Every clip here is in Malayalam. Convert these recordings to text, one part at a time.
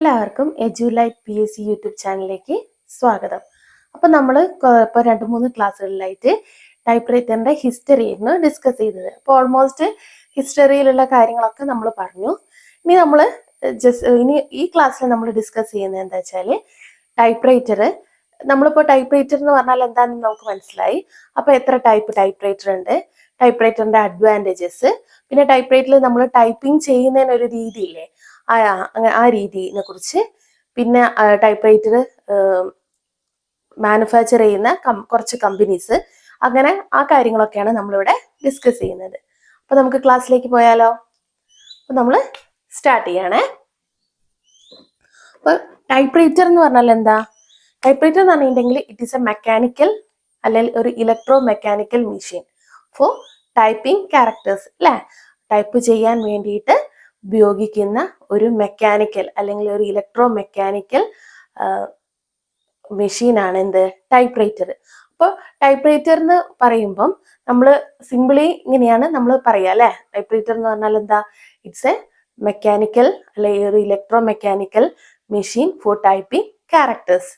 എല്ലാവർക്കും എഡ്യൂലൈറ്റ് PSC യൂട്യൂബ് ചാനലിലേക്ക് സ്വാഗതം. അപ്പോൾ നമ്മൾ ഇപ്പോൾ 2-3 ക്ലാസ്സുകളിലായിട്ട് ടൈപ്പ് റൈറ്ററിൻ്റെ ഹിസ്റ്ററിയാണ് ഡിസ്കസ് ചെയ്തത്. അപ്പോൾ ഓൾമോസ്റ്റ് ഹിസ്റ്ററിയിലുള്ള കാര്യങ്ങളൊക്കെ നമ്മൾ പറഞ്ഞു. ഇനി ഈ ക്ലാസ്സിൽ നമ്മൾ ഡിസ്കസ് ചെയ്യുന്നത് എന്താ വെച്ചാൽ ടൈപ്പ് റൈറ്റർ. നമ്മളിപ്പോൾ ടൈപ്പ് റൈറ്റർ എന്ന് പറഞ്ഞാൽ എന്താണെന്ന് നമുക്ക് മനസ്സിലായി. അപ്പോൾ എത്ര ടൈപ്പ് റൈറ്റർ ഉണ്ട്, ടൈപ്പ് റൈറ്ററിൻ്റെ അഡ്വാൻറ്റേജസ്, പിന്നെ ടൈപ്പ് റൈറ്ററിൽ നമ്മൾ ടൈപ്പിംഗ് ചെയ്യുന്നതിനൊരു രീതിയില്ലേ, ആ രീതിയെ കുറിച്ച്, പിന്നെ ടൈപ്പ് റൈറ്റർ മാനുഫാക്ചർ ചെയ്യുന്ന കുറച്ച് കമ്പനീസ്, അങ്ങനെ ആ കാര്യങ്ങളൊക്കെയാണ് നമ്മളിവിടെ ഡിസ്കസ് ചെയ്യുന്നത്. അപ്പോൾ നമുക്ക് ക്ലാസ്സിലേക്ക് പോയാലോ? അപ്പോൾ നമ്മൾ സ്റ്റാർട്ട് ചെയ്യണേ. അപ്പോൾ ടൈപ്പ് റൈറ്റർ എന്ന് പറഞ്ഞാൽ എന്താ? ടൈപ്പ് റൈറ്റർ എന്ന് പറഞ്ഞിട്ടുണ്ടെങ്കിൽ ഇറ്റ് ഈസ് എ മെക്കാനിക്കൽ അല്ലെങ്കിൽ ഒരു electro mechanical machine for typing characters അല്ലേ? ടൈപ്പ് ചെയ്യാൻ വേണ്ടിയിട്ട് ഉപയോഗിക്കുന്ന ഒരു മെക്കാനിക്കൽ അല്ലെങ്കിൽ ഒരു ഇലക്ട്രോ മെക്കാനിക്കൽ മെഷീനാണ് എന്ത്? Type writer. അപ്പോൾ ടൈപ്പ് റൈറ്റർ എന്ന് പറയുമ്പം നമ്മൾ സിംപിളി ഇങ്ങനെയാണ് നമ്മൾ പറയുക അല്ലേ? ടൈപ്പ് റൈറ്റർ എന്ന് പറഞ്ഞാൽ എന്താ? ഇറ്റ്സ് എ മെക്കാനിക്കൽ അല്ലെങ്കിൽ ഒരു electro mechanical machine for typing characters.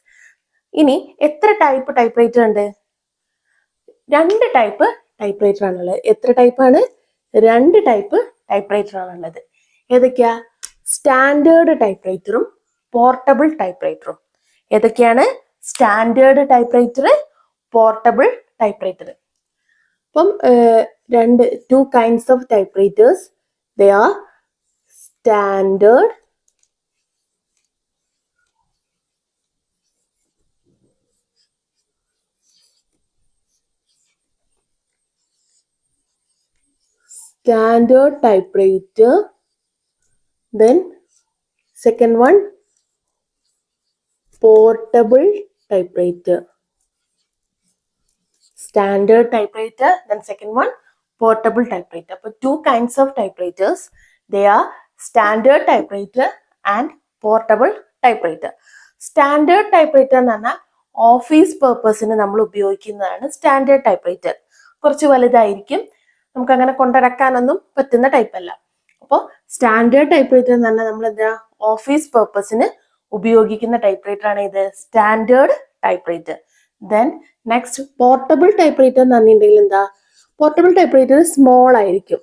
ഇനി എത്ര ടൈപ്പ് റൈറ്റർ ഉണ്ട്? 2 ടൈപ്പ് ടൈപ്പ് റൈറ്റർ ആണുള്ളത്. എത്ര ടൈപ്പാണ്? 2 ടൈപ്പ് ടൈപ്പ് റൈറ്റർ ആണുള്ളത്. ഏതൊക്കെയാ? സ്റ്റാൻഡേർഡ് ടൈപ്പ് റൈറ്ററും പോർട്ടബിൾ ടൈപ്പ് റൈറ്ററും. ഏതൊക്കെയാണ്? Standard typewriter, portable typewriter. അപ്പം 2 kinds of typewriters. They are standard typewriter. Then second one, portable typewriter. Standard typewriter, then second one, portable typewriter. So 2 kinds of typewriters. They are standard typewriter and portable typewriter. Standard typewriter എന്ന് പറഞ്ഞാൽ ഓഫീസ് പേർപ്പസിന് നമ്മൾ ഉപയോഗിക്കുന്നതാണ് സ്റ്റാൻഡേർഡ് ടൈപ്പ്റൈറ്റർ. കുറച്ച് വലുതായിരിക്കും, നമുക്ക് അങ്ങനെ കൊണ്ടുനടക്കാനൊന്നും പറ്റുന്ന ടൈപ്പ് അല്ല. അപ്പോൾ സ്റ്റാൻഡേർഡ് ടൈപ്പ്റൈറ്റർ എന്ന് പറഞ്ഞാൽ നമ്മൾ എന്താ ഓഫീസ് പേർപ്പസിന് ഉപയോഗിക്കുന്ന ടൈപ്പ്റൈറ്റർ ആണ് ഇത് standard typewriter. Then next portable typewriter എന്ന് പറഞ്ഞിട്ടുണ്ടെങ്കിൽ എന്താ? പോർട്ടബിൾ ടൈപ്പ്റൈറ്റർ സ്മോൾ ആയിരിക്കും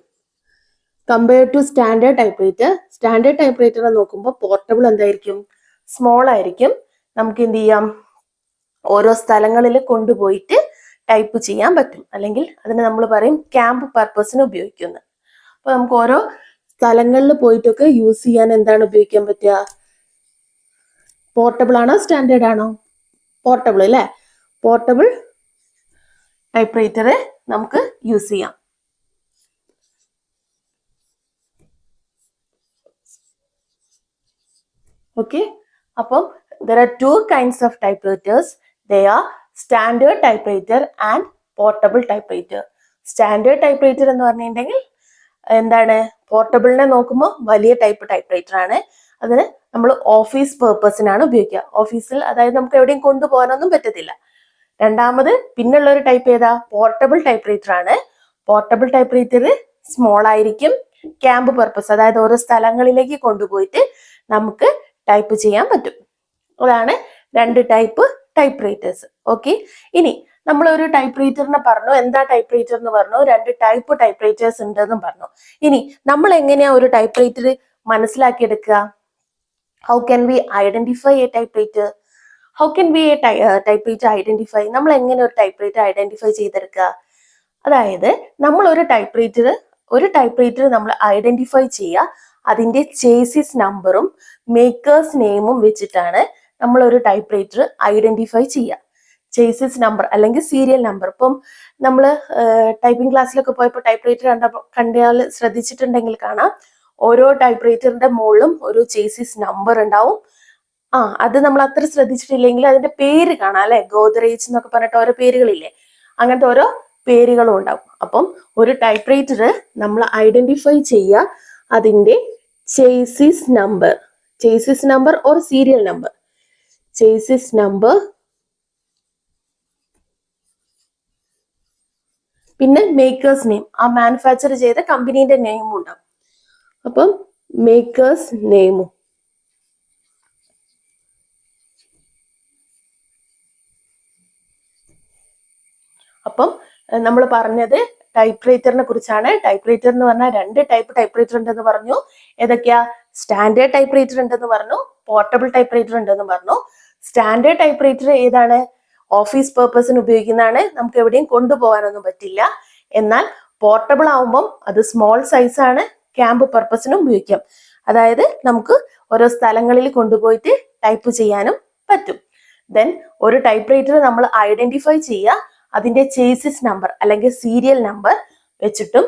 compare to standard typewriter. Standard typewriter നോക്കുമ്പോൾ പോർട്ടബിൾ എന്തായിരിക്കും? സ്മോൾ ആയിരിക്കും. നമുക്ക് എന്ത് ചെയ്യാം? ഓരോ സ്ഥലങ്ങളിൽ കൊണ്ടുപോയിട്ട് ടൈപ്പ് ചെയ്യാൻ പറ്റും, അല്ലെങ്കിൽ അതിന് നമ്മൾ പറയും ക്യാമ്പ് പർപ്പസിന് ഉപയോഗിക്കുന്നത്. അപ്പോൾ നമുക്ക് ഓരോ സ്ഥലങ്ങളിൽ പോയിട്ടൊക്കെ യൂസ് ചെയ്യാൻ എന്താണ് ഉപയോഗിക്കാൻ പറ്റുക? പോർട്ടബിൾ ആണോ സ്റ്റാൻഡേർഡ് ആണോ? പോർട്ടബിൾ അല്ലേ? പോർട്ടബിൾ ടൈപ്പ്റൈറ്റർ നമുക്ക് യൂസ് ചെയ്യാം. ഓക്കെ, അപ്പം there are 2 kinds of typewriters. They are standard typewriter and portable typewriter. Standard typewriter എന്ന് പറഞ്ഞിട്ടുണ്ടെങ്കിൽ എന്താണ്? പോർട്ടബിളിനെ നോക്കുമ്പോൾ വലിയ ടൈപ്പ്റൈറ്റർ ആണ്. അതിന് നമ്മൾ ഓഫീസ് പേർപ്പസിനാണ് ഉപയോഗിക്കുക. ഓഫീസിൽ, അതായത് നമുക്ക് എവിടെയും കൊണ്ടുപോകാനൊന്നും പറ്റത്തില്ല. രണ്ടാമത് പിന്നുള്ള ഒരു ടൈപ്പ് ഏതാ? പോർട്ടബിൾ ടൈപ്പ്റൈറ്റർ ആണ്. പോർട്ടബിൾ ടൈപ്പ്റൈറ്റർ സ്മോൾ ആയിരിക്കും, ക്യാമ്പ് പർപ്പസ്, അതായത് ഓരോ സ്ഥലങ്ങളിലേക്ക് കൊണ്ടുപോയിട്ട് നമുക്ക് ടൈപ്പ് ചെയ്യാൻ പറ്റും. അതാണ് 2 ടൈപ്പ് ടൈപ്പ്റൈറ്റേഴ്സ്. ഓക്കെ, ഇനി നമ്മൾ ഒരു ടൈപ്പ്റൈറ്ററിനെ പറഞ്ഞു, എന്താ ടൈപ്പ്റൈറ്റർ എന്ന് പറഞ്ഞു, 2 ടൈപ്പ് ടൈപ്പ്റൈറ്റേഴ്സ് ഉണ്ടെന്നും പറഞ്ഞു. ഇനി നമ്മൾ എങ്ങനെയാ ഒരു ടൈപ്പ്റൈറ്റർ മനസ്സിലാക്കിയെടുക്കുക? How can we identify a typewriter? How can we a typewriter identify? നമ്മൾ എങ്ങനെ ഒരു ടൈപ്പ്റൈറ്റർ ഐഡന്റിഫൈ ചെയ്തെടുക്കുക? അതായത് നമ്മൾ ഒരു ടൈപ്പ്റൈറ്റർ നമ്മൾ ഐഡന്റിഫൈ ചെയ്യുക അതിന്റെ ചേസിസ് നമ്പറും മേക്കേഴ്സ് നെയിമും വെച്ചിട്ടാണ് നമ്മൾ ഒരു ടൈപ്പ്റൈറ്റർ ഐഡന്റിഫൈ ചെയ്യുക. ചേസിസ് നമ്പർ അല്ലെങ്കിൽ സീരിയൽ നമ്പർ. ഇപ്പം നമ്മൾ ടൈപ്പിംഗ് ക്ലാസ്സിലൊക്കെ പോയപ്പോൾ ടൈപ്പ്റൈറ്റർ കണ്ടാൽ ശ്രദ്ധിച്ചിട്ടുണ്ടെങ്കിൽ കാണാം, ഓരോ ടൈപ്പ്റൈറ്ററിന്റെ മുകളിലും ഒരു ചേസിസ് നമ്പർ ഉണ്ടാവും. അത് നമ്മൾ അത്ര ശ്രദ്ധിച്ചിട്ടില്ലെങ്കിൽ അതിന്റെ പേര് കാണാം അല്ലെ? ഗോദ്രേജ് എന്നൊക്കെ പറഞ്ഞിട്ട് ഓരോ പേരുകളില്ലേ, അങ്ങനത്തെ ഓരോ പേരുകളും ഉണ്ടാവും. അപ്പം ഒരു ടൈപ്പ്റൈറ്റർ നമ്മൾ ഐഡന്റിഫൈ ചെയ്യുക അതിന്റെ chassis number or serial number. Chassis number, പിന്നെ മേക്കേഴ്സ് നെയിം, ആ മാനുഫാക്ചർ ചെയ്ത കമ്പനീന്റെ നെയിമും ഉണ്ടാവും. അപ്പം മേക്കേഴ്സ് നെയിമും അപ്പം നമ്മൾ പറഞ്ഞത് ടൈപ്പ് റൈറ്ററിനെ കുറിച്ചാണ്. ടൈപ്പ് റൈറ്റർ എന്ന് പറഞ്ഞാൽ 2 ടൈപ്പ് ടൈപ്പ് റൈറ്റർ ഉണ്ടെന്ന് പറഞ്ഞു. ഏതൊക്കെയാ? സ്റ്റാൻഡേർഡ് ടൈപ്പ് റൈറ്റർ ഉണ്ടെന്ന് പറഞ്ഞു, പോർട്ടബിൾ ടൈപ്പ് റൈറ്റർ ഉണ്ടെന്ന് പറഞ്ഞു. സ്റ്റാൻഡേർഡ് ടൈപ്പ് റൈറ്റർ ഏതാണ്? ഓഫീസ് പർപ്പസിന് ഉപയോഗിക്കുന്നതാണ്, നമുക്ക് എവിടെയും കൊണ്ടുപോകാനൊന്നും പറ്റില്ല. എന്നാൽ പോർട്ടബിൾ ആവുമ്പം അത് സ്മോൾ സൈസ് ആണ്, ക്യാമ്പ് പർപ്പസിനും ഉപയോഗിക്കാം. അതായത് നമുക്ക് ഓരോ സ്ഥലങ്ങളിൽ കൊണ്ടുപോയിട്ട് ടൈപ്പ് ചെയ്യാനും പറ്റും. ദെൻ ഒരു ടൈപ്പ് റൈറ്റർ നമ്മൾ ഐഡന്റിഫൈ ചെയ്യുക അതിന്റെ ചേസിസ് നമ്പർ അല്ലെങ്കിൽ സീരിയൽ നമ്പർ വെച്ചിട്ടും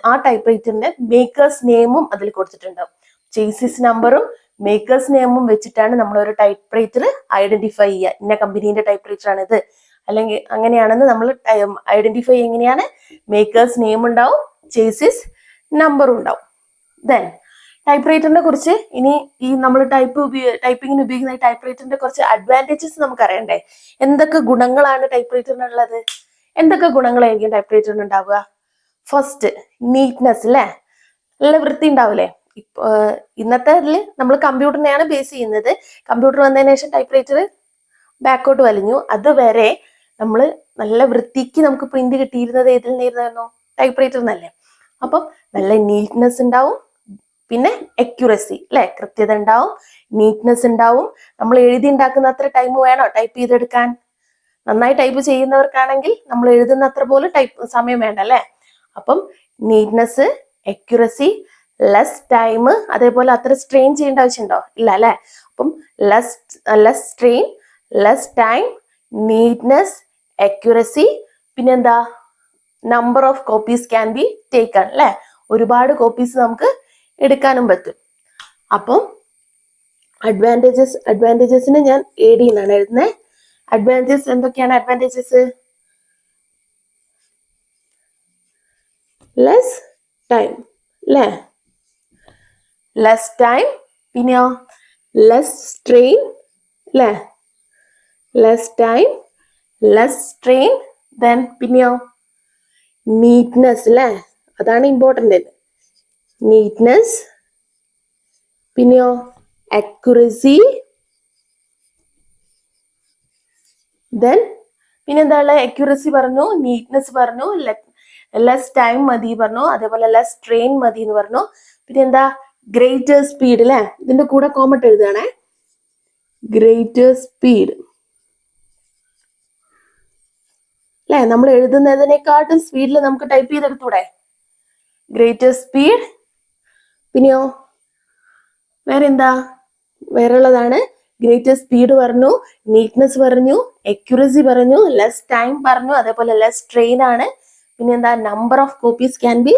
ആ ടൈപ്പ് റൈറ്ററിന്റെ മേക്കേഴ്സ് നെയിമും അതിൽ കൊടുത്തിട്ടുണ്ടാവും. ചേസിസ് നമ്പറും മേക്കേഴ്സ് നെയിമും വെച്ചിട്ടാണ് നമ്മൾ ഒരു ടൈപ്പ് റൈറ്റർ ഐഡന്റിഫൈ ചെയ്യുക. ഇന്ന കമ്പനീന്റെ ടൈപ്പ് റൈറ്റർ ആണ് ഇത്, അല്ലെങ്കിൽ അങ്ങനെയാണെന്ന് നമ്മൾ ഐഡന്റിഫൈ എങ്ങനെയാണ്? മേക്കേഴ്സ് നെയിം ഉണ്ടാവും, ചേസിസ് നമ്പറും ഉണ്ടാവും. ദെൻ ടൈപ്പ് റൈറ്ററിനെ കുറിച്ച് ഇനി ഈ നമ്മൾ ടൈപ്പിങ്ങിന് ഉപയോഗിക്കുന്ന ടൈപ്പ് റൈറ്ററിന്റെ കുറച്ച് അഡ്വാൻറ്റേജസ് നമുക്ക് അറിയണ്ടേ? എന്തൊക്കെ ഗുണങ്ങളാണ് ടൈപ്പ് റൈറ്ററിനുള്ളത്? എന്തൊക്കെ ഗുണങ്ങളായിരിക്കും ടൈപ്പ് റൈറ്ററിന് ഉണ്ടാവുക? ഫസ്റ്റ്, നീറ്റ്നെസ് അല്ലേ? നല്ല വൃത്തി ഉണ്ടാവില്ലേ? ഇന്നത്തെ നമ്മൾ കമ്പ്യൂട്ടറിനെയാണ് ബേസ് ചെയ്യുന്നത്. കമ്പ്യൂട്ടർ വന്നതിന് ശേഷം ടൈപ്പ് റൈറ്റർ ബാക്കോട്ട് വലിഞ്ഞു. അതുവരെ നമ്മൾ നല്ല വൃത്തിക്ക് നമുക്ക് പ്രിന്റ് കിട്ടിയിരുന്നത് ഏതിൽ നിന്നായിരുന്നു? ടൈപ്പ് റൈറ്ററിനല്ലേ. അപ്പം നല്ല നീറ്റ്നെസ് ഉണ്ടാവും, പിന്നെ അക്യുറസി അല്ലെ, കൃത്യത ഉണ്ടാവും, നീറ്റ്നെസ് ഉണ്ടാവും. നമ്മൾ എഴുതി ഉണ്ടാക്കുന്ന അത്ര ടൈം വേണോ ടൈപ്പ് ചെയ്തെടുക്കാൻ? നന്നായി ടൈപ്പ് ചെയ്യുന്നവർക്കാണെങ്കിൽ നമ്മൾ എഴുതുന്ന അത്ര പോലും സമയം വേണ്ട അല്ലെ. അപ്പം നീറ്റ്നെസ്, അക്യുറസി, ലെസ് ടൈം, അതേപോലെ അത്ര സ്ട്രെയിൻ ചെയ്യേണ്ട ആവശ്യമുണ്ടോ? ഇല്ല അല്ലെ. അപ്പം less strain, less time, neatness, accuracy, പിന്നെന്താ? Number of copies can be taken അല്ലെ. ഒരുപാട് നമുക്ക് എടുക്കാനും പറ്റും. അപ്പം അഡ്വാൻറ്റേജസിന് ഞാൻ AD എന്നാണ് എഴുതുന്നത്. അഡ്വാൻറ്റേജസ് എന്തൊക്കെയാണ്? അഡ്വാൻറ്റേജസ് ലെസ് ടൈം അല്ലേ, ലെസ് ടൈം, പിന്നെയോ ലെസ് സ്ട്രെയിൻ അല്ലേ, less time, less strain, then പിന്നെയോ നീറ്റ്നെസ് അല്ലേ, അതാണ് ഇമ്പോർട്ടൻ്റ്. നീറ്റ്നെസ്, പിന്നെയോ അക്യുറസി, ദെൻ പിന്നെന്താ ഉള്ളത്? അക്യുറസി പറഞ്ഞു, നീറ്റ്നെസ് പറഞ്ഞു, ലെസ് ടൈം മതി പറഞ്ഞു, അതേപോലെ ലെസ് സ്ട്രെയിൻ മതി എന്ന് പറഞ്ഞു. പിന്നെ എന്താ? ഗ്രേറ്റർ സ്പീഡ് അല്ലെ. ഇതിന്റെ കൂടെ കോമട്ട് എഴുതുകയാണേ, ഗ്രേറ്റർ സ്പീഡ് അല്ലെ. നമ്മൾ എഴുതുന്നതിനെക്കാട്ടും സ്പീഡിൽ നമുക്ക് ടൈപ്പ് ചെയ്തെടുത്തൂടെ? Greater speed. പിന്നെയോ വേറെന്താ? വേറെ ഉള്ളതാണ് ഗ്രേറ്റർ സ്പീഡ് പറഞ്ഞു, നീറ്റ്നെസ് പറഞ്ഞു, അക്യുറസി പറഞ്ഞു, ലെസ് ടൈം പറഞ്ഞു, അതേപോലെ ലെസ് സ്ട്രെയിൻ ആണ്. പിന്നെ എന്താ? Number of copies can be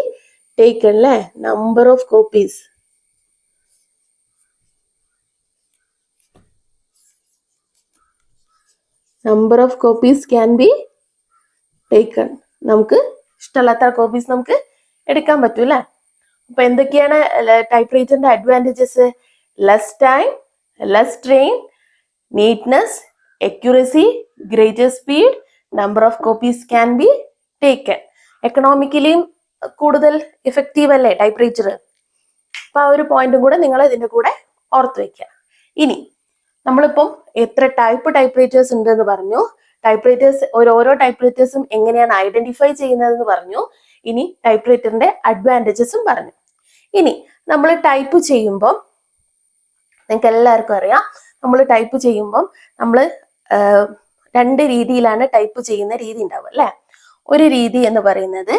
taken അല്ലേ. Number of copies, number of copies can be taken. നമുക്ക് ഇഷ്ടമല്ലാത്ത കോപ്പീസ് നമുക്ക് എടുക്കാൻ പറ്റൂ അല്ലെ. അപ്പൊ എന്തൊക്കെയാണ് ടൈപ്പ് റൈറ്ററിന്റെ advantages? Less time, less strain, neatness, accuracy, greater speed, number of copies can be taken. എക്കണോമിക്കലിയും കൂടുതൽ എഫക്റ്റീവ് അല്ലേ ടൈപ്പ് റൈറ്റർ? അപ്പൊ ആ ഒരു പോയിന്റും കൂടെ നിങ്ങൾ ഇതിന്റെ കൂടെ ഓർത്ത് വെക്കുക. ഇനി നമ്മളിപ്പം എത്ര ടൈപ്പ് റൈറ്റേഴ്സ് ഉണ്ടെന്ന് പറഞ്ഞു, ടൈപ്പ് റൈറ്റേഴ്സ് ഓരോ ടൈപ്പ് റൈറ്റേഴ്സും എങ്ങനെയാണ് ഐഡന്റിഫൈ ചെയ്യുന്നതെന്ന് പറഞ്ഞു. ഇനി ടൈപ്പ് റൈറ്ററിന്റെ അഡ്വാൻറ്റേജസും പറഞ്ഞു. ഇനി നമ്മൾ ടൈപ്പ് ചെയ്യുമ്പോൾ നിങ്ങൾക്ക് എല്ലാവർക്കും അറിയാം, നമ്മൾ ടൈപ്പ് ചെയ്യുമ്പം നമ്മൾ 2 രീതിയിലാണ് ടൈപ്പ് ചെയ്യുന്ന രീതി ഉണ്ടാവുക അല്ലെ. ഒരു രീതി എന്ന് പറയുന്നത്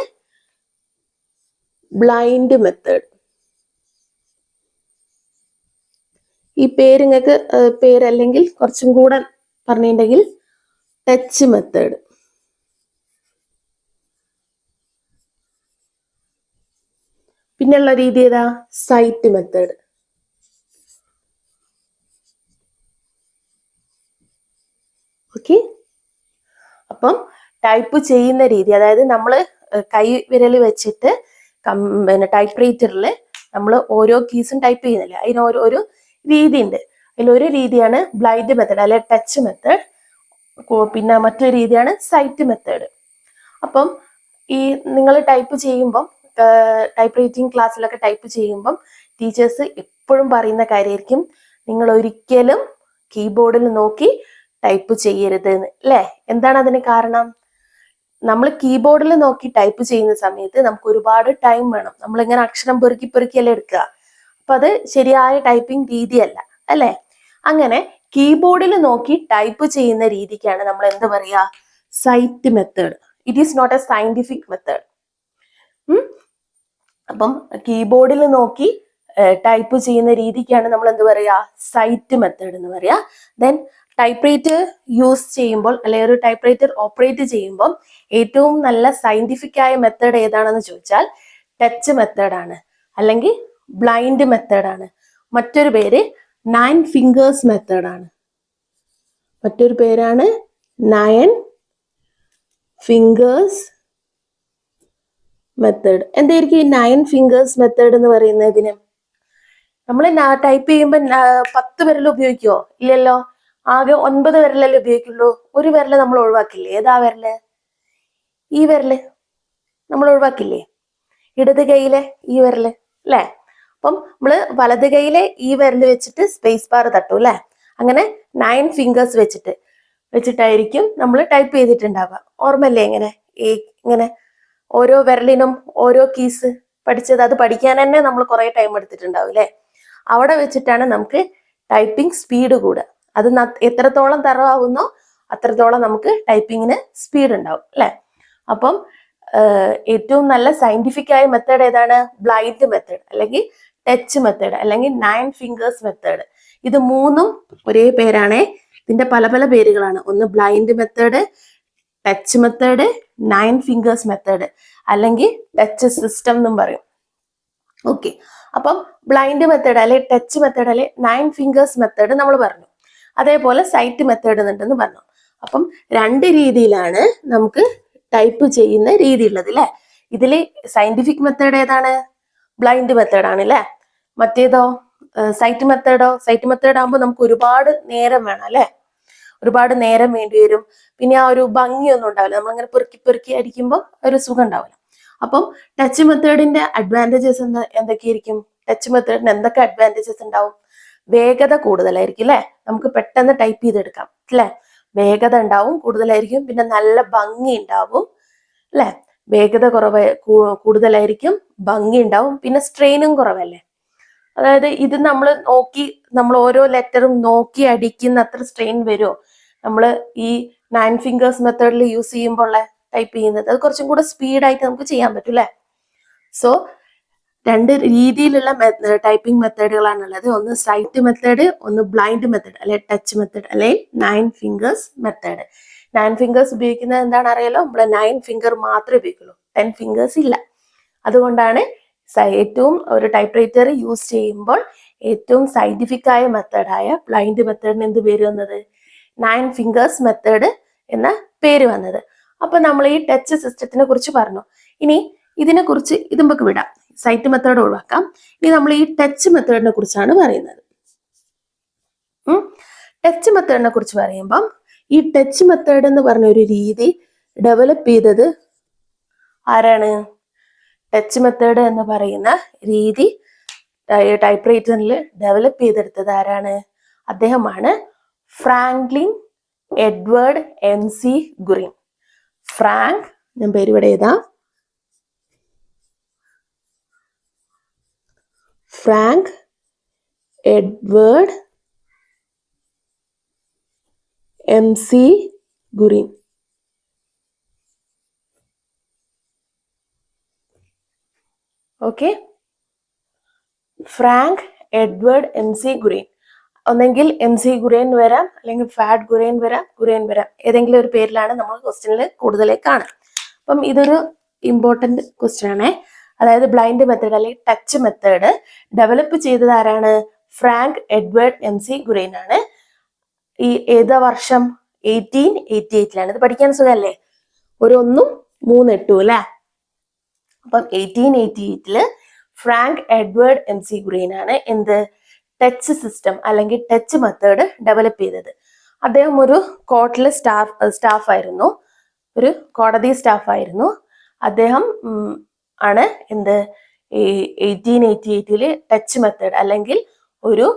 ബ്ലൈൻഡ് മെത്തേഡ്. ഈ പേര് നിങ്ങൾക്ക് പേരല്ലെങ്കിൽ കുറച്ചും കൂടെ പറഞ്ഞിട്ടുണ്ടെങ്കിൽ ടച്ച് മെത്തേഡ്. പിന്നെയുള്ള രീതി ഏതാ? Sight method. ഓക്കെ. അപ്പം ടൈപ്പ് ചെയ്യുന്ന രീതി, അതായത് നമ്മൾ കൈ വിരൽ വെച്ചിട്ട് പിന്നെ ടൈപ്പ് റൈറ്ററിൽ നമ്മൾ ഓരോ കീസും ടൈപ്പ് ചെയ്യുന്നില്ല, അതിന് ഒരു രീതി ഉണ്ട്. അതിലൊരു രീതിയാണ് ബ്ലൈൻഡ് മെത്തേഡ് അല്ലെ ടച്ച് മെത്തേഡ്. പിന്നെ മറ്റൊരു രീതിയാണ് സൈറ്റ് മെത്തേഡ്. അപ്പം ഈ നിങ്ങൾ ടൈപ്പ് ചെയ്യുമ്പം ടൈപ്പ് റൈറ്റിംഗ് ക്ലാസ്സിലൊക്കെ ടൈപ്പ് ചെയ്യുമ്പം ടീച്ചേഴ്സ് എപ്പോഴും പറയുന്ന കാര്യമായിരിക്കും, നിങ്ങൾ ഒരിക്കലും കീബോർഡിൽ നോക്കി ടൈപ്പ് ചെയ്യരുത് എന്ന് അല്ലേ. എന്താണ് അതിന് കാരണം? നമ്മൾ കീബോർഡിൽ നോക്കി ടൈപ്പ് ചെയ്യുന്ന സമയത്ത് നമുക്ക് ഒരുപാട് ടൈം വേണം. നമ്മളിങ്ങനെ അക്ഷരം പെറുക്കി പെറുക്കിയല്ലേ എടുക്കുക. അപ്പൊ അത് ശരിയായ ടൈപ്പിംഗ് രീതിയല്ല അല്ലെ. അങ്ങനെ കീബോർഡിൽ നോക്കി ടൈപ്പ് ചെയ്യുന്ന രീതിക്കാണ് നമ്മൾ എന്ത് പറയാ, sight method. It is not a scientific method. അപ്പം കീബോർഡിൽ നോക്കി ടൈപ്പ് ചെയ്യുന്ന രീതിക്കാണ് നമ്മൾ എന്ത് പറയാ, സൈറ്റ് മെത്തേഡ് എന്ന് പറയാ. ദെൻ ടൈപ്പ് റൈറ്റർ യൂസ് ചെയ്യുമ്പോൾ അല്ലെങ്കിൽ ഒരു ടൈപ്പ് റൈറ്റർ ഓപ്പറേറ്റ് ചെയ്യുമ്പോൾ ഏറ്റവും നല്ല സയന്റിഫിക് ആയ മെത്തേഡ് ഏതാണെന്ന് ചോദിച്ചാൽ ടച്ച് മെത്തേഡാണ്, അല്ലെങ്കിൽ ബ്ലൈൻഡ് മെത്തേഡാണ്. മറ്റൊരു പേര് 9 ഫിംഗേഴ്സ് മെത്തേഡാണ്. മറ്റൊരു പേരാണ് 9 ഫിംഗേഴ്സ് മെത്തേഡ്. എന്തായിരിക്കും ഈ 9 ഫിംഗേഴ്സ് മെത്തേഡ് എന്ന് പറയുന്നതിന്? നമ്മൾ ടൈപ്പ് ചെയ്യുമ്പോൾ 10 വിരൽ ഉപയോഗിക്കുവോ? ഇല്ലല്ലോ. ആകെ 9 വിരലല്ലേ ഉപയോഗിക്കുള്ളൂ. ഒരു വിരല് നമ്മൾ ഒഴിവാക്കില്ലേ? ഏതാ വിരല്? ഈ വിരല് നമ്മൾ ഒഴിവാക്കില്ലേ? ഇടത് കൈയിലെ ഈ വിരല് അല്ലേ? അപ്പം നമ്മള് വലത് കൈയിലെ ഈ വിരല് വെച്ചിട്ട് സ്പേസ് ബാർ തട്ടു അല്ലെ. അങ്ങനെ 9 ഫിംഗേഴ്സ് വെച്ചിട്ടായിരിക്കും നമ്മൾ ടൈപ്പ് ചെയ്തിട്ടുണ്ടാവുക. ഓർമ്മല്ലേ? ഇങ്ങനെ ഓരോ വിരലിനും ഓരോ കീസ് പഠിച്ചത്. അത് പഠിക്കാൻ തന്നെ നമ്മൾ കുറെ ടൈം എടുത്തിട്ടുണ്ടാവും അല്ലെ. അവിടെ വെച്ചിട്ടാണ് നമുക്ക് ടൈപ്പിംഗ് സ്പീഡ് കൂടുക. അത് എത്രത്തോളം തറവാകുന്നോ അത്രത്തോളം നമുക്ക് ടൈപ്പിങ്ങിന് സ്പീഡ് ഉണ്ടാവും അല്ലെ. അപ്പം ഏറ്റവും നല്ല സയന്റിഫിക് ആയ മെത്തേഡ് ഏതാണ്? ബ്ലൈൻഡ് മെത്തേഡ് അല്ലെങ്കിൽ ടച്ച് മെത്തേഡ് അല്ലെങ്കിൽ 9 ഫിംഗേഴ്സ് മെത്തേഡ്. ഇത് മൂന്നും ഒരേ പേരാണേ. ഇതിന്റെ പല പല പേരുകളാണ്. ഒന്ന് blind method, touch method, 9 fingers method അല്ലെങ്കിൽ ടച്ച് സിസ്റ്റം എന്നും പറയും. ഓക്കെ, അപ്പം ബ്ലൈൻഡ് മെത്തേഡ് അല്ലെ ടച്ച് മെത്തേഡ് അല്ലെ 9 ഫിംഗേഴ്സ് മെത്തേഡ് നമ്മൾ പറഞ്ഞു. അതേപോലെ സൈറ്റ് മെത്തേഡ് ഉണ്ടെന്ന് പറഞ്ഞു. അപ്പം 2 രീതിയിലാണ് നമുക്ക് ടൈപ്പ് ചെയ്യുന്ന രീതി ഉള്ളത് അല്ലെ. ഇതില് സയന്റിഫിക് മെത്തേഡ് ഏതാണ്? ബ്ലൈൻഡ് മെത്തേഡ് ആണ് അല്ലെ. മറ്റേതോ സൈറ്റ് മെത്തേഡോ? സൈറ്റ് മെത്തേഡ് ആകുമ്പോൾ നമുക്ക് ഒരുപാട് നേരം വേണം അല്ലെ. ഒരുപാട് നേരം വേണ്ടി വരും. പിന്നെ ആ ഒരു ഭംഗിയൊന്നും ഉണ്ടാവില്ല. നമ്മളിങ്ങനെ പെറുക്കി പെറുക്കി അടിക്കുമ്പോൾ ഒരു സുഖം ഉണ്ടാവില്ല. അപ്പം ടച്ച് മെത്തേഡിന്റെ അഡ്വാൻറ്റേജസ് എന്തൊക്കെയായിരിക്കും? ടച്ച് മെത്തേഡിന് എന്തൊക്കെ അഡ്വാൻറ്റേജസ് ഉണ്ടാവും? വേഗത കൂടുതലായിരിക്കും അല്ലെ. നമുക്ക് പെട്ടെന്ന് ടൈപ്പ് ചെയ്തെടുക്കാം അല്ലെ. വേഗത ഉണ്ടാവും, കൂടുതലായിരിക്കും. പിന്നെ നല്ല ഭംഗി ഉണ്ടാവും അല്ലെ. വേഗത കൂടുതലായിരിക്കും, ഭംഗി ഉണ്ടാവും, പിന്നെ സ്ട്രെയിനും കുറവല്ലേ. അതായത് ഇത് നമ്മൾ ഓരോ ലെറ്ററും നോക്കി അടിക്കുന്ന അത്ര സ്ട്രെയിൻ വരുമോ നമ്മൾ ഈ 9 ഫിംഗേഴ്സ് മെത്തേഡിൽ യൂസ് ചെയ്യുമ്പോൾ ടൈപ്പ് ചെയ്യുന്നത്? അത് കുറച്ചും കൂടെ സ്പീഡായിട്ട് നമുക്ക് ചെയ്യാൻ പറ്റും അല്ലെ. സോ 2 രീതിയിലുള്ള ടൈപ്പിംഗ് മെത്തേഡുകളാണുള്ളത്. ഒന്ന് സൈറ്റ് മെത്തേഡ്, ഒന്ന് ബ്ലൈൻഡ് മെത്തേഡ് അല്ലെ ടച്ച് മെത്തേഡ് അല്ലെ 9 ഫിംഗേഴ്സ് മെത്തേഡ്. 9 ഫിംഗേഴ്സ് ഉപയോഗിക്കുന്നത് എന്താണ് അറിയാലോ? നമ്മൾ 9 ഫിംഗർ മാത്രമേ ഉപയോഗിക്കുള്ളൂ, 10 ഫിംഗേഴ്സ് ഇല്ല. അതുകൊണ്ടാണ് ഏറ്റവും ഒരു ടൈപ്പ് റൈറ്റർ യൂസ് ചെയ്യുമ്പോൾ ഏറ്റവും സയന്റിഫിക് ആയ മെത്തേഡായ ബ്ലൈൻഡ് മെത്തേഡിന് എന്ത് പേര് വന്നത്? 9 ഫിംഗേഴ്സ് മെത്തേഡ് എന്ന പേര് വന്നത്. അപ്പൊ നമ്മൾ ഈ ടച്ച് സിസ്റ്റത്തിനെ കുറിച്ച് പറഞ്ഞു. ഇനി ഇതിനെക്കുറിച്ച് ഇത് നമുക്ക് വിടാം, സൈറ്റ് മെത്തേഡ് ഒഴിവാക്കാം. ഇനി നമ്മൾ ഈ ടച്ച് മെത്തേഡിനെ കുറിച്ചാണ് പറയുന്നത്. ടച്ച് മെത്തേഡിനെ കുറിച്ച് പറയുമ്പം ഈ ടച്ച് മെത്തേഡ് എന്ന് പറഞ്ഞ ഒരു രീതി ഡെവലപ്പ് ചെയ്തത് ആരാണ്? ടച്ച് മെത്തേഡ് എന്ന് പറയുന്ന രീതി ടൈപ്പ് റൈറ്ററിൽ ഡെവലപ്പ് ചെയ്തെടുത്തത് ആരാണ്? അദ്ദേഹമാണ് ഫ്രാങ്ക്ലിൻ എഡ്വേർഡ് MC ഗുറിൻ. ഞാൻ പേര് ഇവിടെ എഴുതാം. Frank Edward MC Gurrin. Okay, Frank Edward MC Gurrin. ഒന്നെങ്കിൽ MC ഗുറിൻ വരാം, അല്ലെങ്കിൽ ഫാഡ് ഗുറിൻ വരാം. ഏതെങ്കിലും ഒരു പേരിലാണ് നമ്മൾ ക്വസ്റ്റ്യനിൽ കൂടുതലായി കാണുക. അപ്പം ഇതൊരു ഇമ്പോർട്ടന്റ് ക്വസ്റ്റ്യൻ ആണേ. അതായത് ബ്ലൈൻഡ് മെത്തേഡ് അല്ലെങ്കിൽ ടച്ച് മെത്തേഡ് ഡെവലപ്പ് ചെയ്തത് ആരാണ്? ഫ്രാങ്ക് എഡ്വേർഡ് MC ഗുറിൻ ആണ്. ഈ ഏതാ വർഷം? 1888 ഇത് പഠിക്കാൻ സുഖല്ലേ? ഒരു 1 3 8 അല്ലെ. അപ്പം 1888 ഫ്രാങ്ക് എഡ്വേർഡ് MC ഗുറിൻ ആണ് എന്ത്? ടച്ച് സിസ്റ്റം അല്ലെങ്കിൽ ടച്ച് മെത്തേഡ് ഡെവലപ്പ് ചെയ്തത്. അദ്ദേഹം ഒരു കോർട്ടിലെ സ്റ്റാഫായിരുന്നു, ഒരു കോടതി സ്റ്റാഫായിരുന്നു. അദ്ദേഹം ആണ് എന്ത്? 1888 ടച്ച് മെത്തേഡ് അല്ലെങ്കിൽ ഒരു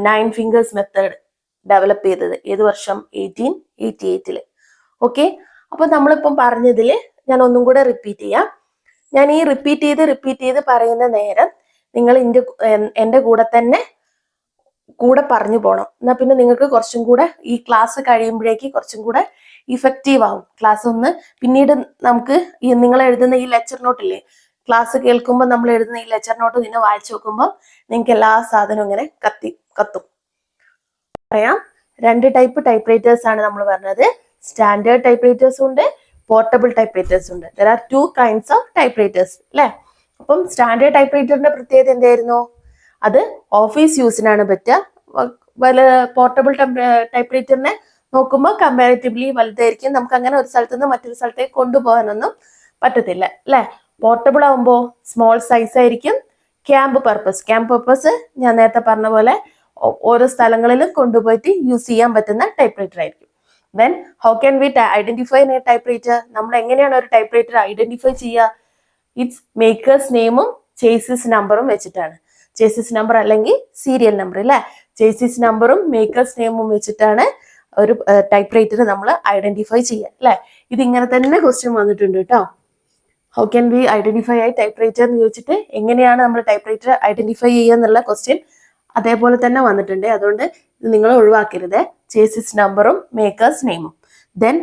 9 ഫിംഗേഴ്സ് മെത്തേഡ് ഡെവലപ്പ് ചെയ്തത്. ഏത് വർഷം? 1888. ഓക്കെ, അപ്പൊ നമ്മളിപ്പം പറഞ്ഞതിൽ ഞാൻ ഒന്നും കൂടെ റിപ്പീറ്റ് ചെയ്യാം. ഞാൻ ഈ റിപ്പീറ്റ് ചെയ്ത് പറയുന്ന നേരം നിങ്ങൾ എൻ്റെ കൂടെ പറഞ്ഞു പോകണം. എന്നാൽ പിന്നെ നിങ്ങൾക്ക് കുറച്ചും കൂടെ ഈ ക്ലാസ് കഴിയുമ്പോഴേക്ക് കുറച്ചും കൂടെ ഇഫക്റ്റീവ് ആവും ക്ലാസ്. ഒന്ന് പിന്നീട് നമുക്ക് നിങ്ങൾ എഴുതുന്ന ഈ ലെക്ചർ നോട്ടില്ലേ, ക്ലാസ് കേൾക്കുമ്പോൾ നമ്മൾ എഴുതുന്ന ഈ ലെക്ചർ നോട്ട് പിന്നെ വായിച്ചു നോക്കുമ്പോൾ നിങ്ങൾക്ക് എല്ലാ സാധനവും ഇങ്ങനെ കത്തും. പറയാം, 2 ടൈപ്പ് ടൈപ്പ് റൈറ്റേഴ്സ് ആണ് നമ്മൾ പറഞ്ഞത്. സ്റ്റാൻഡേർഡ് ടൈപ്പ് റൈറ്റേഴ്സ് ഉണ്ട്, പോർട്ടബിൾ ടൈപ്പ് റൈറ്റേഴ്സ് ഉണ്ട്. There are 2 kinds of type writers അല്ലേ. അപ്പം സ്റ്റാൻഡേർഡ് ടൈപ്പ് റൈറ്ററിന്റെ പ്രത്യേകത എന്തായിരുന്നു? അത് ഓഫീസ് യൂസിനാണ് പറ്റുക. വല പോർട്ടബിൾ ടൈപ്പ് റൈറ്ററിനെ നോക്കുമ്പോൾ കമ്പാരിറ്റീവ്ലി വലുതായിരിക്കും. നമുക്ക് അങ്ങനെ ഒരു സ്ഥലത്ത് നിന്ന് മറ്റൊരു സ്ഥലത്തേക്ക് കൊണ്ടുപോകാനൊന്നും പറ്റത്തില്ല അല്ലേ. പോർട്ടബിൾ ആകുമ്പോൾ സ്മോൾ സൈസ് ആയിരിക്കും. ക്യാമ്പ് പർപ്പസ് ഞാൻ നേരത്തെ പറഞ്ഞ പോലെ ഓരോ സ്ഥലങ്ങളിലും കൊണ്ടുപോയിട്ട് യൂസ് ചെയ്യാൻ പറ്റുന്ന ടൈപ്പ് റൈറ്റർ ആയിരിക്കും. Then how can we identify A type writer? നമ്മൾ എങ്ങനെയാണ് ഒരു ടൈപ്പ് റൈറ്റർ ഐഡന്റിഫൈ ചെയ്യുക? ഇറ്റ്സ് മേക്കേഴ്സ് നെയിമും ചേസിസ് നമ്പറും വെച്ചിട്ടാണ്. ചേസിസ് നമ്പർ അല്ലെങ്കിൽ സീരിയൽ നമ്പർ അല്ലേ. ചേസിസ് നമ്പറും മേക്കേഴ്സ് നെയിമും വെച്ചിട്ടാണ് ഒരു ടൈപ്പ് റൈറ്റർ നമ്മൾ ഐഡന്റിഫൈ ചെയ്യുക അല്ലേ. ഇതിങ്ങനെ തന്നെ ക്വസ്റ്റ്യൻ വന്നിട്ടുണ്ട് കേട്ടോ. How can we identify type writer എന്ന് ചോദിച്ചിട്ട് എങ്ങനെയാണ് നമ്മൾ ടൈപ്പ് റൈറ്റർ ഐഡന്റിഫൈ ചെയ്യുക എന്നുള്ള ക്വസ്റ്റ്യൻ അതേപോലെ തന്നെ വന്നിട്ടുണ്ട്. അതുകൊണ്ട് ഇത് നിങ്ങൾ ഒഴിവാക്കരുത്. ചേസിസ് നമ്പറും മേക്കേഴ്സ് നെയിമും. ദെൻ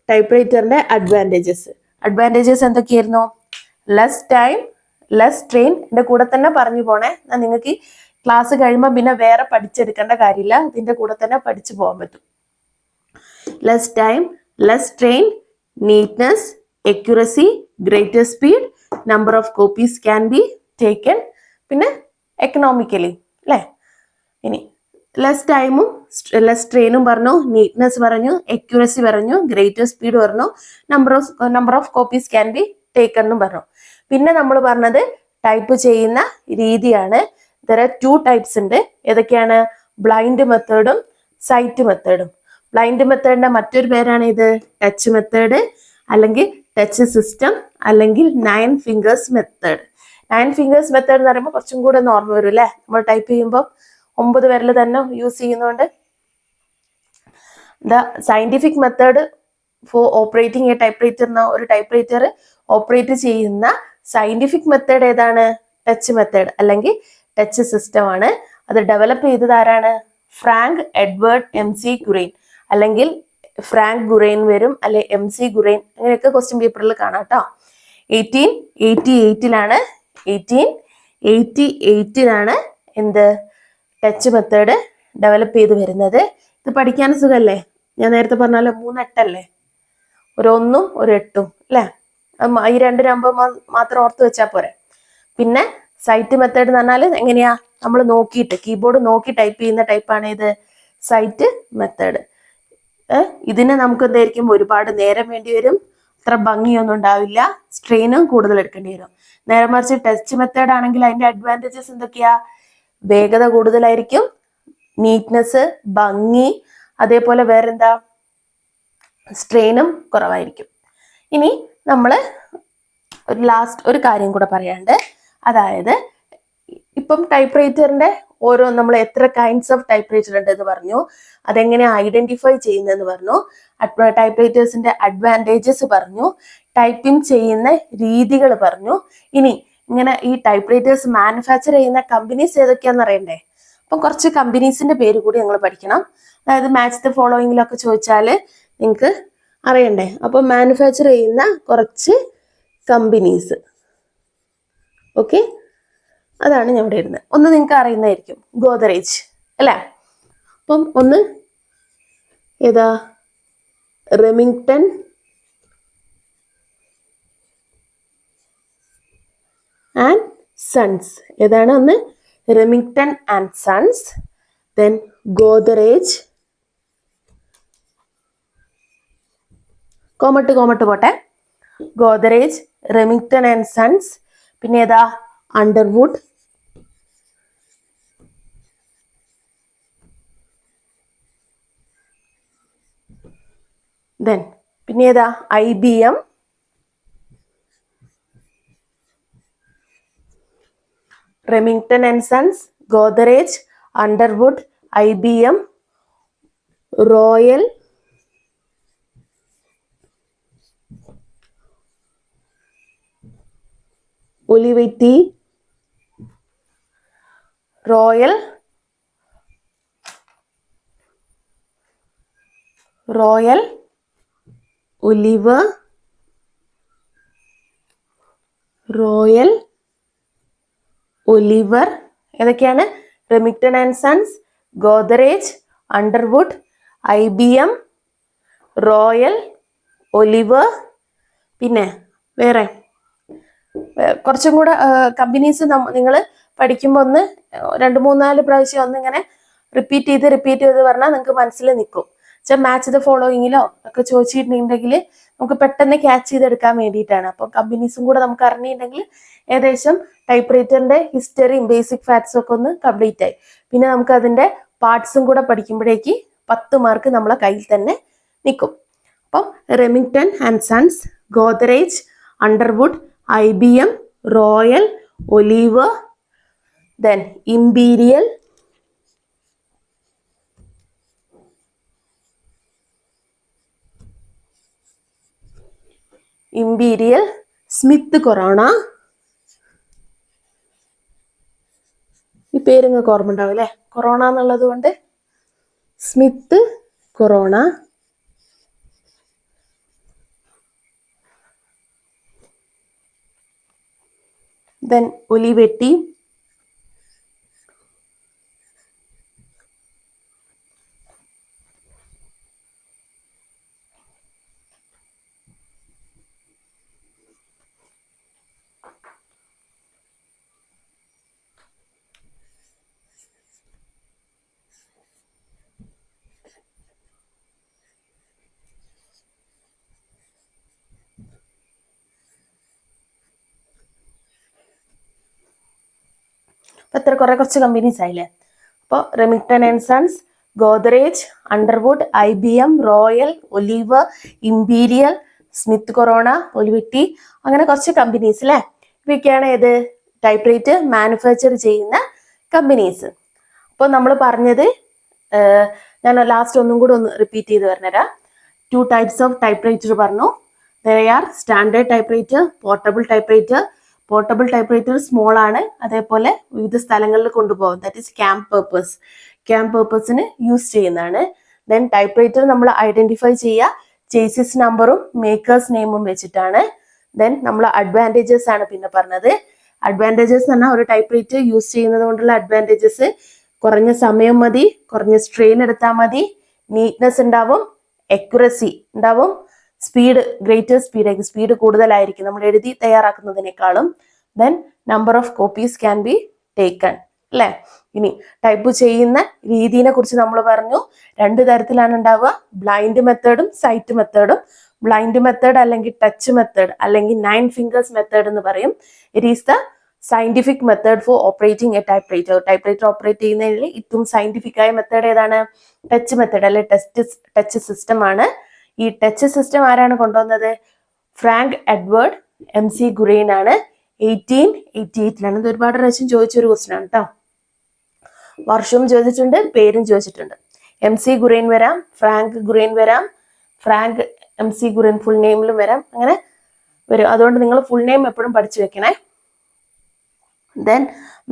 ടൈപ്പ് റൈറ്ററിന്റെ അഡ്വാൻറ്റേജസ് എന്തൊക്കെയായിരുന്നു? Less time, less strain. എൻ്റെ കൂടെ തന്നെ പറഞ്ഞു പോണേ. നിങ്ങൾക്ക് ക്ലാസ് കഴിയുമ്പോൾ പിന്നെ വേറെ പഠിച്ചെടുക്കേണ്ട കാര്യമില്ല, ഇതിന്റെ കൂടെ തന്നെ പഠിച്ചു പോകാൻ പറ്റും. Less time, less strain, neatness, accuracy, greater speed, number of copies can be taken, പിന്നെ എക്കണോമിക്കലി അല്ലേ. ഇനി ലെസ് ടൈമും ലെസ് സ്ട്രെയിനും പറഞ്ഞു, നീറ്റ്നെസ് പറഞ്ഞു, accuracy പറഞ്ഞു, ഗ്രേറ്റർ സ്പീഡ് പറഞ്ഞു, number of copies can be taken എന്നും പറഞ്ഞു. പിന്നെ നമ്മൾ പറഞ്ഞത് ടൈപ്പ് ചെയ്യുന്ന രീതിയാണ്. there are 2 types ഉണ്ട്. ഏതൊക്കെയാണ്? ബ്ലൈൻഡ് മെത്തേഡും സൈറ്റ് മെത്തേഡും. ബ്ലൈൻഡ് മെത്തേഡിന്റെ മറ്റൊരു പേരാണ് ഇത് ടച്ച് മെത്തേഡ്, അല്ലെങ്കിൽ ടച്ച് സിസ്റ്റം, അല്ലെങ്കിൽ 9 fingers മെത്തേഡ്. 9 fingers മെത്തേഡ് എന്ന് പറയുമ്പോൾ കുറച്ചും കൂടെ ഒന്ന് ഓർമ്മ വരും അല്ലേ. നമ്മൾ ടൈപ്പ് ചെയ്യുമ്പോൾ 9 വിരൽ തന്നെ യൂസ് ചെയ്യുന്നതുകൊണ്ട്. The scientific method for operating A type writer. ഒരു ടൈപ്പ് റൈറ്റർ ഓപ്പറേറ്റ് ചെയ്യുന്ന സയന്റിഫിക് മെത്തേഡ് ഏതാണ്? ടച്ച് മെത്തേഡ് അല്ലെങ്കിൽ ടച്ച് സിസ്റ്റം ആണ്. അത് ഡെവലപ്പ് ചെയ്തത് ആരാണ്? ഫ്രാങ്ക് എഡ്വേർഡ് MC ഗുറൈൻ, അല്ലെങ്കിൽ ഫ്രാങ്ക് ഗുറൈൻ വരും, അല്ലെ MC ഗുറൈൻ, അങ്ങനെയൊക്കെ ക്വസ്റ്റ്യൻ പേപ്പറിൽ കാണാം കേട്ടോ. 1888 എന്ത് ടച്ച് മെത്തേഡ് ഡെവലപ്പ് ചെയ്ത് വരുന്നത്. ഇത് പഠിക്കാൻ സുഖല്ലേ? ഞാൻ നേരത്തെ പറഞ്ഞാലോ 3 8 ഒരു 1 ഒരു 8 അല്ലേ. ഈ 2 നമ്പർ മാത്രം ഓർത്ത് വെച്ചാൽ പോരെ. പിന്നെ സൈറ്റ് മെത്തേഡ് എന്ന് പറഞ്ഞാൽ എങ്ങനെയാ? നമ്മൾ നോക്കിയിട്ട് കീബോർഡ് നോക്കി ടൈപ്പ് ചെയ്യുന്ന ടൈപ്പാണ് ഇത് സൈറ്റ് മെത്തേഡ്. ഇതിന് നമുക്ക് എന്തായിരിക്കും? ഒരുപാട് നേരം വേണ്ടി വരും, അത്ര ഭംഗിയൊന്നും ഉണ്ടാവില്ല, സ്ട്രെയിനും കൂടുതൽ എടുക്കേണ്ടി വരും. നേരെ മറിച്ച് ടച്ച് മെത്തേഡ് ആണെങ്കിൽ അതിന്റെ അഡ്വാൻറ്റേജസ് എന്തൊക്കെയാ? വേഗത കൂടുതലായിരിക്കും, നീറ്റ്നെസ്, ഭംഗി, അതേപോലെ വേറെന്താ? സ്ട്രെയിനും കുറവായിരിക്കും. ഇനി നമ്മൾ ഒരു കാര്യം കൂടെ പറയാണ്ട്, അതായത് ഇപ്പം ടൈപ്പ് റൈറ്ററിന്റെ നമ്മൾ എത്ര കൈൻഡ്സ് ഓഫ് ടൈപ്പ് റൈറ്റർ ഉണ്ട് എന്ന് പറഞ്ഞു, അതെങ്ങനെ ഐഡന്റിഫൈ ചെയ്യുന്നതെന്ന് പറഞ്ഞു, ടൈപ്പ് റൈറ്റേഴ്സിന്റെ അഡ്വാൻറ്റേജസ് പറഞ്ഞു, ടൈപ്പിംഗ് ചെയ്യുന്ന രീതികൾ പറഞ്ഞു. ഇനി ഇങ്ങനെ ഈ ടൈപ്പ് റൈറ്റേഴ്സ് മാനുഫാക്ചർ ചെയ്യുന്ന കമ്പനീസ് ഏതൊക്കെയാണെന്ന് അറിയണ്ടേ? അപ്പം കുറച്ച് കമ്പനീസിന്റെ പേര് കൂടി നിങ്ങൾ പഠിക്കണം. അതായത് മാച്ച് ദ ഫോളോയിങ്ങിലൊക്കെ ചോദിച്ചാൽ നിങ്ങൾക്ക് അറിയണ്ടേ. അപ്പം മാനുഫാക്ചർ ചെയ്യുന്ന കുറച്ച് കമ്പനീസ്, ഓക്കെ, അതാണ് ഞാൻ ഇവിടെ ഇരുന്നത്. ഒന്ന് നിങ്ങൾക്ക് അറിയുന്നതായിരിക്കും, ഗോദ്റേജ് അല്ലേ. അപ്പം ഒന്ന് ഏതാ? Remington and sons. ഏതാണ്? ഒന്ന് Remington and sons, then Godrej, കോമട്ട് പോട്ടെ, ഗോദ്റേജ്, റെമിംഗ്ടൺ ആൻഡ് സൺസ്, പിന്നെ ഏതാ? അണ്ടർവുഡ്, ദെൻ പിന്നെ ഏതാ? IBM, Remington and Sons, Godrej, Underwood, IBM, Royal, Olivetti, Royal, Olive, Royal, Oliver. ഏതൊക്കെയാണ്? Remington and Sons, Godrej, Underwood, IBM, Royal, Oliver. പിന്നെ വേറെ കുറച്ചും കൂടെ കമ്പനീസ് നിങ്ങൾ പഠിക്കുമ്പോൾ ഒന്ന് 2-3-4 പ്രാവശ്യം ഒന്ന് ഇങ്ങനെ റിപ്പീറ്റ് ചെയ്ത് പറഞ്ഞാൽ നിങ്ങൾക്ക് മനസ്സിൽ നിൽക്കും. മാച്ച് ദ ഫോളോയിങ്ങിലോ ഒക്കെ ചോദിച്ചിട്ടുണ്ടെങ്കിൽ നമുക്ക് പെട്ടെന്ന് ക്യാച്ച് ചെയ്തെടുക്കാൻ വേണ്ടിയിട്ടാണ്. അപ്പോൾ കമ്പനീസും കൂടെ നമുക്ക് അറിഞ്ഞിട്ടുണ്ടെങ്കിൽ ഏകദേശം ടൈപ്പ് റൈറ്ററിന്റെ ഹിസ്റ്ററിയും ബേസിക് ഫാക്ട്സും ഒക്കെ ഒന്ന് കംപ്ലീറ്റ് ആയി. പിന്നെ നമുക്ക് അതിന്റെ പാർട്സും കൂടെ പഠിക്കുമ്പോഴേക്ക് 10 മാർക്ക് നമ്മളെ കയ്യിൽ തന്നെ നിൽക്കും. അപ്പം Remington and Sons, Godrej, Underwood, IBM, Royal, Oliver, then Imperial, Smith Corona. ഈ പേര് നിങ്ങൾക്ക് ഓർമ്മ ഉണ്ടാവും അല്ലേ? കൊറോണ എന്നുള്ളത് കൊണ്ട് സ്മിത്ത് കൊറോണ. then ഒലിവെറ്റി, അത്ര കുറച്ച് കമ്പനീസ് ആയില്ലേ? അപ്പോൾ Remington and Sons, Godrej, Underwood, IBM, Royal, Oliver, Imperial, Smith Corona, Olivetti, അങ്ങനെ കുറച്ച് കമ്പനീസ് അല്ലേ? ഇവയൊക്കെയാണ് ഏത് ടൈപ്പ് റൈറ്റർ മാനുഫാക്ചർ ചെയ്യുന്ന കമ്പനീസ്. അപ്പോൾ നമ്മൾ പറഞ്ഞത് ഞാൻ ലാസ്റ്റ് ഒന്നും കൂടെ ഒന്ന് റിപ്പീറ്റ് ചെയ്ത് പറഞ്ഞുതരാം. 2 types of ടൈപ്പ് റൈറ്റർ പറഞ്ഞു. They are standard typewriter, portable typewriter. Portable type writer small ആണ്, അതേപോലെ വിവിധ സ്ഥലങ്ങളിൽ കൊണ്ടുപോകും. ദാറ്റ് ഈസ് ക്യാമ്പ് പേർപ്പസിന് യൂസ് ചെയ്യുന്നതാണ്. ദെൻ ടൈപ്പ് റൈറ്റർ നമ്മൾ ഐഡന്റിഫൈ ചെയ്യുക ചേസിസ് നമ്പറും മേക്കേഴ്സ് നെയിമും വെച്ചിട്ടാണ്. ദെൻ നമ്മൾ അഡ്വാൻറ്റേജസ് ആണ് പിന്നെ പറഞ്ഞത്. അഡ്വാൻറ്റേജസ് എന്ന് പറഞ്ഞാൽ ഒരു ടൈപ്പ് റൈറ്റർ യൂസ് ചെയ്യുന്നത് കൊണ്ടുള്ള അഡ്വാൻറ്റേജസ്: കുറഞ്ഞ സമയം മതി, കുറഞ്ഞ സ്ട്രെയിൻ എടുത്താൽ മതി, നീറ്റ്നെസ് ഉണ്ടാവും, അക്യുറസി ഉണ്ടാവും, ഗ്രേറ്റർ സ്പീഡ് കൂടുതലായിരിക്കും നമ്മൾ എഴുതി തയ്യാറാക്കുന്നതിനേക്കാളും. Then number of copies can be taken അല്ലേ? ഇനി ടൈപ്പ് ചെയ്യുന്ന രീതിയെ കുറിച്ച് നമ്മൾ പറഞ്ഞു. 2 തരത്തിലാണ് ഉണ്ടാവുക, ബ്ലൈൻഡ് മെത്തേഡും സൈറ്റ് മെത്തേഡും. ബ്ലൈൻഡ് മെത്തേഡ് അല്ലെങ്കിൽ ടച്ച് മെത്തേഡ് അല്ലെങ്കിൽ 9 ഫിംഗേഴ്സ് മെത്തേഡ് എന്ന് പറയും. It is the scientific method for operating A type writer. Type writer operate ചെയ്യുന്നതിൽ ഏറ്റവും സയന്റിഫിക് ആയ മെത്തേഡ് ഏതാണ്? ടച്ച് മെത്തേഡ് അല്ലെ ടച്ച് സിസ്റ്റം ആണ്. ഈ ടച്ച് സിസ്റ്റം ആരാണ് കൊണ്ടുവന്നത്? ഫ്രാങ്ക് എഡ്വേർഡ് MC ഗുറെയിൻ ആണ്. 1888 ഇത് ഒരുപാട് പ്രാവശ്യം ചോദിച്ചൊരു ക്വസ്റ്റ്യൻ ആണ് കേട്ടോ. വർഷവും ചോദിച്ചിട്ടുണ്ട്, പേരും ചോദിച്ചിട്ടുണ്ട്. MC ഗുറെയിൻ വരാം, ഫ്രാങ്ക് ഗുറെയിൻ വരാം, ഫ്രാങ്ക് MC ഗുറെയിൻ ഫുൾ നെയിമിലും വരാം, അങ്ങനെ വരും. അതുകൊണ്ട് നിങ്ങൾ ഫുൾ നെയിം എപ്പോഴും പഠിച്ചു വെക്കണേ. ദെൻ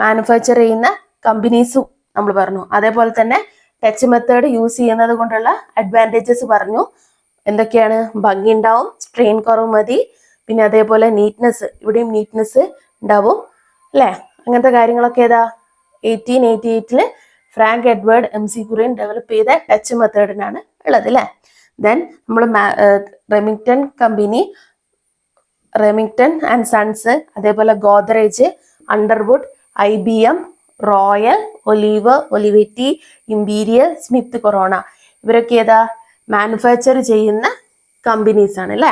മാനുഫാക്ചർ ചെയ്യുന്ന കമ്പനീസും നമ്മൾ പറഞ്ഞു. അതേപോലെ തന്നെ ടച്ച് മെത്തേഡ് യൂസ് ചെയ്യുന്നത് കൊണ്ടുള്ള അഡ്വാൻറ്റേജസ് പറഞ്ഞു. എന്തൊക്കെയാണ്? ഭംഗി ഉണ്ടാവും, സ്ട്രെയിൻ കുറവ് മതി, പിന്നെ അതേപോലെ നീറ്റ്നെസ്, ഇവിടെയും നീറ്റ്നെസ് ഉണ്ടാവും അല്ലേ? അങ്ങനത്തെ കാര്യങ്ങളൊക്കെ ഏതാ 1888 Frank Edward MC Gurrin develop ചെയ്ത ടച്ച് മെത്തേഡിനാണ് ഉള്ളത് അല്ലേ? ദെൻ നമ്മൾ Remington company, Remington and Sons, അതേപോലെ Godrej, Underwood, IBM, Royal, Oliver, Olivetti, Imperial, Smith Corona, ഇവരൊക്കെ ഏതാ? മാനുഫാക്ചർ ചെയ്യുന്ന കമ്പനീസ് ആണ് അല്ലേ?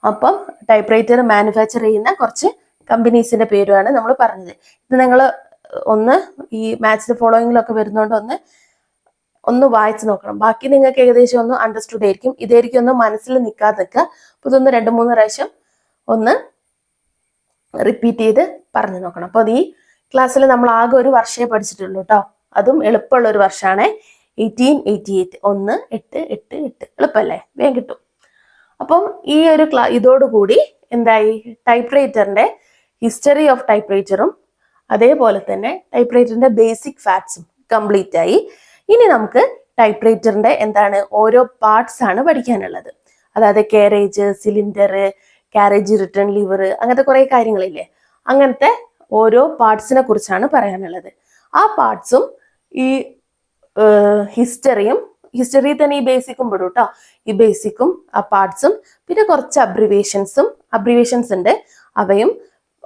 അപ്പം ടൈപ്പ് റൈറ്റർ മാനുഫാക്ചർ ചെയ്യുന്ന കുറച്ച് കമ്പനീസിന്റെ പേരുമാണ് നമ്മൾ പറഞ്ഞത്. ഇത് നിങ്ങൾ ഒന്ന് ഈ മാച്ച് ദ ഫോളോയിങ്ങിലൊക്കെ വരുന്നതുകൊണ്ട് ഒന്ന് വായിച്ചു നോക്കണം. ബാക്കി നിങ്ങൾക്ക് ഏകദേശം ഒന്ന് അണ്ടർസ്റ്റുഡ് ആയിരിക്കും. ഇതായിരിക്കും ഒന്ന് മനസ്സിൽ നിൽക്കാതെ നിൽക്കുക. അപ്പോൾ ഇതൊന്ന് 2-3 പ്രാവശ്യം ഒന്ന് റിപ്പീറ്റ് ചെയ്ത് പറഞ്ഞു നോക്കണം. അപ്പോൾ ഈ ക്ലാസ്സിൽ നമ്മൾ ആകെ ഒരു വർഷമേ പഠിച്ചിട്ടുള്ളൂ കേട്ടോ. അതും എളുപ്പമുള്ള ഒരു വർഷമാണ് 1888. 1-8-8-8 എളുപ്പമല്ലേ? വേഗം കിട്ടും. അപ്പം ഈ ഒരു ഇതോടുകൂടി എന്തായി? ടൈപ്പ് റൈറ്ററിന്റെ ഹിസ്റ്ററി ഓഫ് ടൈപ്പ് റൈറ്ററും അതേപോലെ തന്നെ ടൈപ്പ് റൈറ്ററിന്റെ ബേസിക് ഫാക്ട്സും കംപ്ലീറ്റ് ആയി. ഇനി നമുക്ക് ടൈപ്പ് റൈറ്ററിന്റെ എന്താണ് ഓരോ പാർട്സ് ആണ് പഠിക്കാനുള്ളത്. അതായത് carriage, cylinder, carriage return liver, അങ്ങനത്തെ കുറെ കാര്യങ്ങളില്ലേ, അങ്ങനത്തെ ഓരോ പാർട്സിനെ കുറിച്ചാണ് പറയാനുള്ളത്. ആ പാർട്സും ഈ ഹിസ്റ്ററി തന്നെ ഈ ബേസിക്കും പെടും കേട്ടോ. ഈ ബേസിക്കും ആ പാർട്സും പിന്നെ കുറച്ച് അബ്രിവേഷൻസ് ഉണ്ട്, അവയും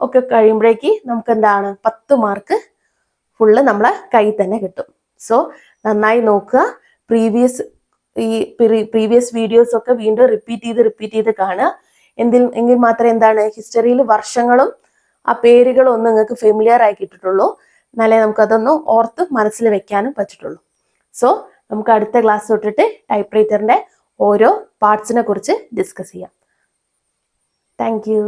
ഒക്കെ കഴിയുമ്പോഴേക്ക് നമുക്ക് എന്താണ് 10 മാർക്ക് ഫുള്ള് നമ്മളെ കയ്യിൽ തന്നെ കിട്ടും. സോ നന്നായി നോക്കുക. പ്രീവിയസ് വീഡിയോസ് ഒക്കെ വീണ്ടും റിപ്പീറ്റ് ചെയ്ത് കാണുക. എങ്കിൽ മാത്രമേ എന്താണ് ഹിസ്റ്ററിയിൽ വർഷങ്ങളും ആ പേരുകളും ഒന്നും നിങ്ങൾക്ക് ഫെമിലിയർ ആയി കിട്ടിയിട്ടുള്ളൂ. എന്നാലേ നമുക്കതൊന്ന് ഓർത്ത് മനസ്സിൽ വെക്കാനും പറ്റിയിട്ടുള്ളൂ. സോ നമുക്ക് അടുത്ത ക്ലാസ് തൊട്ടിട്ട് ടൈപ്പ് റൈറ്ററിന്റെ ഓരോ പാർട്സിനെ കുറിച്ച് ഡിസ്കസ് ചെയ്യാം. Thank you.